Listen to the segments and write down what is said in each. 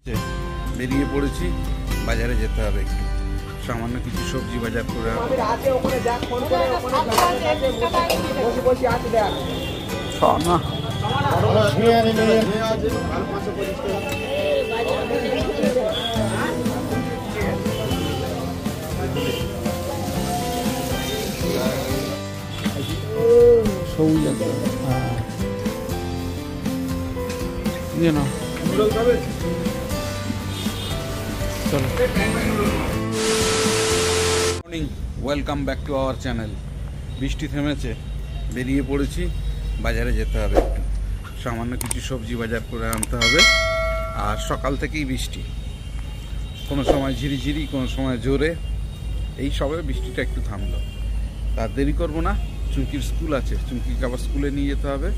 বেরিয়ে পড়েছি, বাজারে যেতে হবে একটু, সামান্য কিছু সবজি বাজার করে welcome back to our channel. বৃষ্টি থেমেছে, বেরিয়ে পড়েছি, বাজারে যেতে হবে একটু, সামান্য কিছু সবজি বাজার করে আনতে হবে। আর সকাল থেকেই বৃষ্টি, কোনো সময় ঝিরিঝিরি, কোনো সময় জোরে, এই সবে বৃষ্টিটা একটু থামলো। তার দেরি করবো না, চুমকির স্কুল আছে, চুমকিকে আবার স্কুলে নিয়ে যেতে হবে।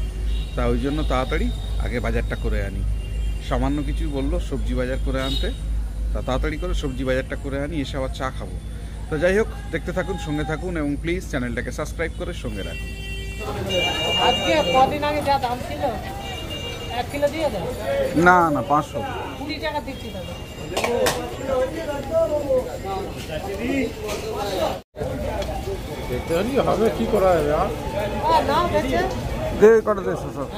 তা ওই জন্য তাড়াতাড়ি আগে বাজারটা করে আনি। সামান্য কিছু বললো সবজি বাজার করে আনতে, তা তাড়াতাড়ি করে সবজি বাজারটা করে আনি, এসে আবার চা খাবো। তো যাই হোক, দেখতে থাকুন, সঙ্গে থাকুন এবং প্লিজ চ্যানেলটাকে সাবস্ক্রাইব করে সঙ্গে রাখুন। আজকে কদিন আগে যা দাম ছিল 1 কিলো দিয়ে দাও। না না, 500 20 টাকা দিচ্ছি দাদা। দেখতে হবে কি করা যাবে আর না বেচে দে কটা দে সব।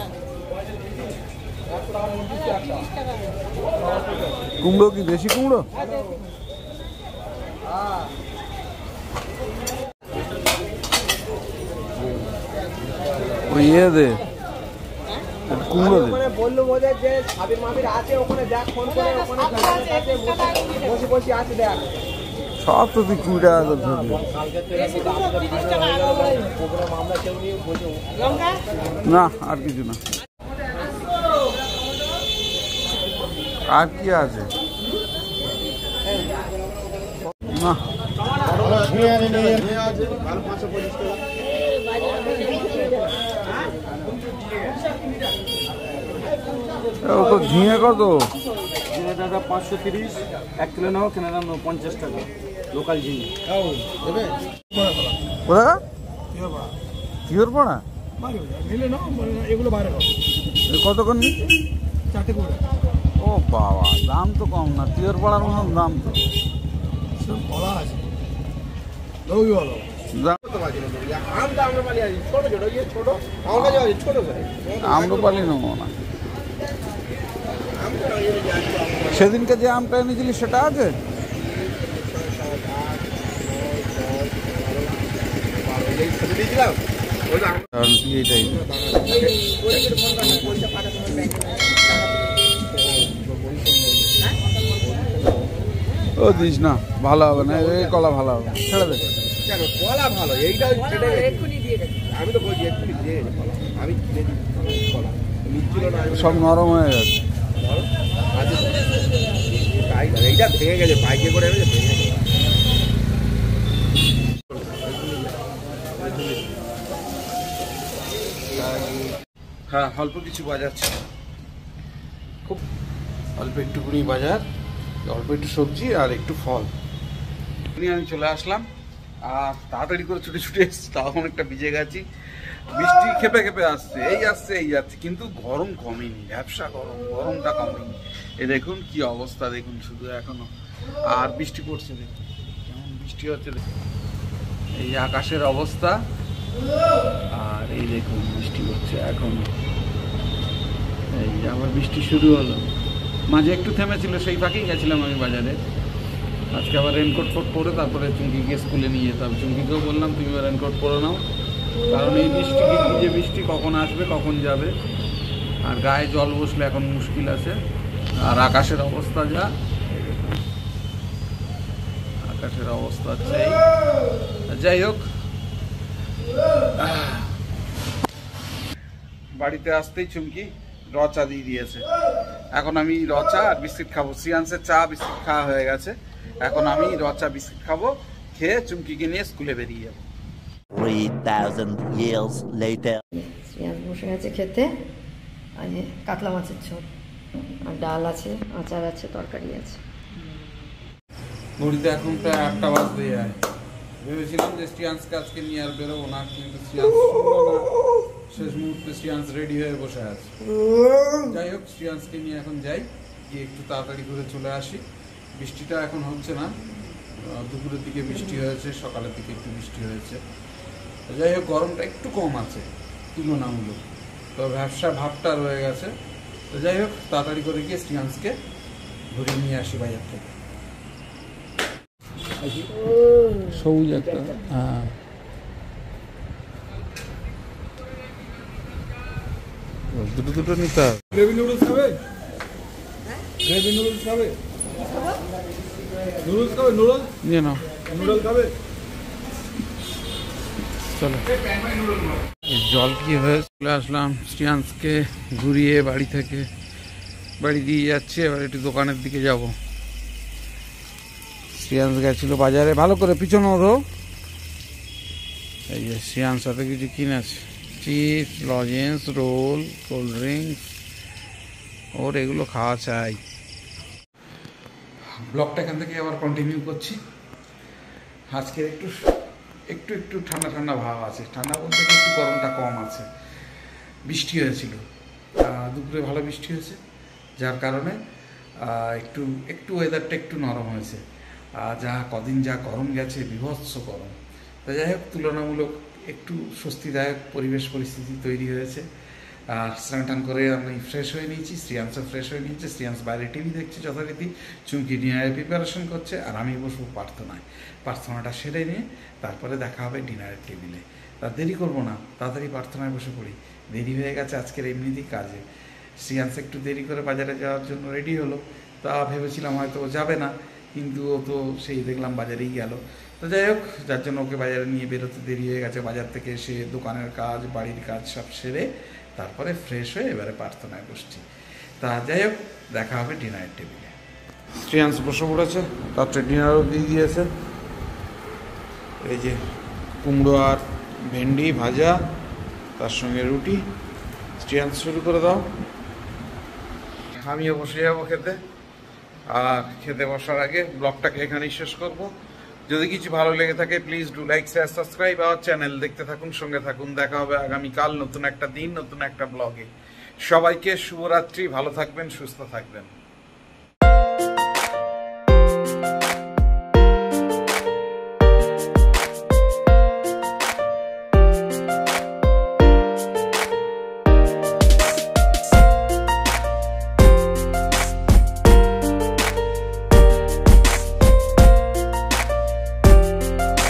কুমড়ো কি দেশি কুমড়ো? ইয়ে দে, কুমড়ো দে। বললো বোধহয় যে সাবির মামির আছে, ওখানে দেখ, ফোন করে ওখানে বসে বসে আছে, দেখ সব তো তুই 20 টাকা করে ধরবি। না আর কিছু না। আর কি আছে? না তো ঝিঙে কত? ঝিঙে দাদা 530, 1 কিলো নাও, কেনা দাম 50 টাকা, লোকাল ঝিঙে। কোথায়? কিওর পড়া এগুলো বাইরে কতক্ষণ নি? 4 করে। ও বাবা, দাম তো কম না, টিওর পড়ার মতন দাম তো। বলা আছে রবি বলো আম্রপালি নেবো না। সেদিনকে যে আমটা এনেছিলি সেটা আছে? ও দিস না, ভালো হবে না, এই কলা ভালো হবে, ছেড়ে দে। কেন কলা ভালো? এইটা এক্ষুনি দিয়ে গেছে, আমি তো বলছি এক্ষুনি দিয়ে গেছে কলা, আমি কলা নিচ্ছিল না, সব নরম হয়ে গেছে। এইটা ভেঙে গেছে, বাইকে করে ভেঙে গেছে। হ্যাঁ, অল্প কিছু বাজার ছিল, খুব অল্প একটুকুনি বাজার, অল্প একটু সবজি আর একটু ফল নিয়ে আমি চলে আসলাম। আর তাড়াতাড়ি করে ছুটে ছুটে এসছি, তাও অনেকটা ভিজে গেছি। বৃষ্টি খেপে খেপে আসছে, এই আসছে এই যাচ্ছে, কিন্তু গরম কমেনি, ব্যবসা গরমটা কমেনি। এ দেখুন কি অবস্থা, দেখুন শুধু এখনো। আর বৃষ্টি পড়ছে, দেখুন কেমন বৃষ্টি হচ্ছে, এই আকাশের অবস্থা। আর এই দেখুন বৃষ্টি হচ্ছে এখনো, এই আবার বৃষ্টি শুরু হলো। মাঝে একটু থেমেছিল, সেই ফাঁকেই গেছিলাম আমি বাজারে। আজকে আবার রেনকোট ফোট পরে তারপরে চুমকিকে স্কুলে নিয়ে যেতাম। চুমকিকেও বললাম তুমি রেনকোট পরে নাও, কারণ এই বৃষ্টি, যে বৃষ্টি কখন আসবে কখন যাবে, আর গায়ে জল বসলে এখন মুশকিল আছে। আর আকাশের অবস্থা যা, আকাশের অবস্থা হচ্ছে এই। যাই হোক, বাড়িতে আসতেই চুমকি চা দিয়ে দিয়েছে। এখন আমি চা আর বিস্কিট খাবো। সিয়ান্সের চা বিস্কিট খাওয়া হয়ে গেছে, এখন আমি চা বিস্কিট খাবো, খেয়ে চুমকিকে নিয়ে স্কুলে বেরিয়ে যাবো। 3000 years later. সিয়ান্স বসে গেছে খেতে, আর কাতলা মাছের ঝোল, আর ডাল আছে, আচার আছে, তরকারি আছে। ঘড়িতে এখন প্রায় 8টা বাজতে যায়। ভেবেছিলাম যে সিয়ান্সকে আজকে নিয়ে আর বেরোবো না, কিন্তু সিয়ান্স শুনলো না। শেষ মুহূর্তে সিয়ান্স রেডি হয়ে বসে আছে। যাই হোক, সিয়ান্সকে নিয়ে এখন যাই, গিয়ে একটু তাড়াতাড়ি করে চলে আসি। বৃষ্টিটা এখন হচ্ছে না, দুপুরের দিকে বৃষ্টি হয়েছে, সকালের দিকে একটু বৃষ্টি হয়েছে। যাই হোক গরমটা একটু কম আছে তুলনামূলক, তো ব্যবসা ভাবটা রয়ে গেছে। তো যাই হোক তাড়াতাড়ি করে গিয়ে শ্রিয়াংশকে ঘুরিয়ে নিয়ে আসি বাজার থেকে। সবুজ একটা, হ্যাঁ দুটো দুটো নিতে হবে। গ্রেভি নুডলস খাবে? গ্রেভি নুডলস খাবে? নুডলস খাবে? নুডলস নিয়ে নাও, নুডলস খাবে? চলো। এই জল কি হয়ে চলে আসলাম শ্রিয়াংশকে ঘুরিয়ে বাড়ি দিয়ে যাচ্ছি। এবার একটু দোকানের দিকে যাব। শ্রিয়াংশ গেছিল বাজারে, ভালো করে পিছনে ওঠো। এই যে শ্রিয়াংশ সাথে কিছু কিনেছে, chips, lozenges, roll, cold drinks, ওর এগুলো খাওয়া চাই। ব্লগটা এখান থেকে আবার কন্টিনিউ করছি। আজকে একটু ঠান্ডা ঠান্ডা ভাব আছে, ঠান্ডা বলতে একটু গরমটা কম আছে। বৃষ্টি হয়েছিল দুপুরে, ভালো বৃষ্টি হয়েছে, যার কারণে একটু ওয়েদারটা একটু নরম হয়েছে। কদিন যা গরম গেছে, বীভৎস গরম। তো যাই হোক তুলনামূলক একটু স্বস্তিদায়ক পরিস্থিতি তৈরি হয়েছে। আর স্নান টান করে আমি ফ্রেশ হয়ে নিয়েছি, শ্রিয়াংশও ফ্রেশ হয়ে নিয়েছে। শ্রিয়াংশ বাইরে টিভি দেখছে যথারীতি, চুমকি ডিনারের প্রিপারেশন করছে, আর আমি বসবো প্রার্থনাটা সেরে নিয়ে তারপরে দেখা হবে ডিনারের টেবিলে। তার দেরি করবো না, তাড়াতাড়ি প্রার্থনায় বসে পড়ি। দেরি হয়ে গেছে আজকের এমনিতেই কাজে। শ্রিয়াংশ একটু দেরি করে বাজারে যাওয়ার জন্য রেডি হলো, তা ভেবেছিলাম হয়তো ও যাবে না, কিন্তু ও তো সেই দেখলাম বাজারেই গেল। তো যাই হোক, যার জন্য ওকে বাজারে নিয়ে বেরোতে দেরি হয়ে গেছে। বাজার থেকে এসে দোকানের কাজ, বাড়ির কাজ সব সেরে তারপরে ফ্রেশ হয়ে এবারে প্রার্থনায় বসছি। তা যাই হোক, দেখা হবে ডিনারের টেবিলে। শ্রিয়াংশ বসে পড়েছে, রাত্রে ডিনারও দিয়ে দিয়েছে। এই যে কুমড়ো আর ভেন্ডি ভাজা, তার সঙ্গে রুটি। শ্রিয়াংশ শুরু করে দাও, আমিও বসে যাবো খেতে। আর খেতে বসার আগে ব্লগটাকে এখানেই শেষ করব। যদি কিছু ভালো লেগে থাকে please do like, share, subscribe our channel. দেখতে থাকুন, সঙ্গে থাকুন। দেখা হবে আগামীকাল নতুন একটা দিন, নতুন একটা ব্লগে। সবাইকে শুভরাত্রি, ভালো থাকবেন, সুস্থ থাকবেন।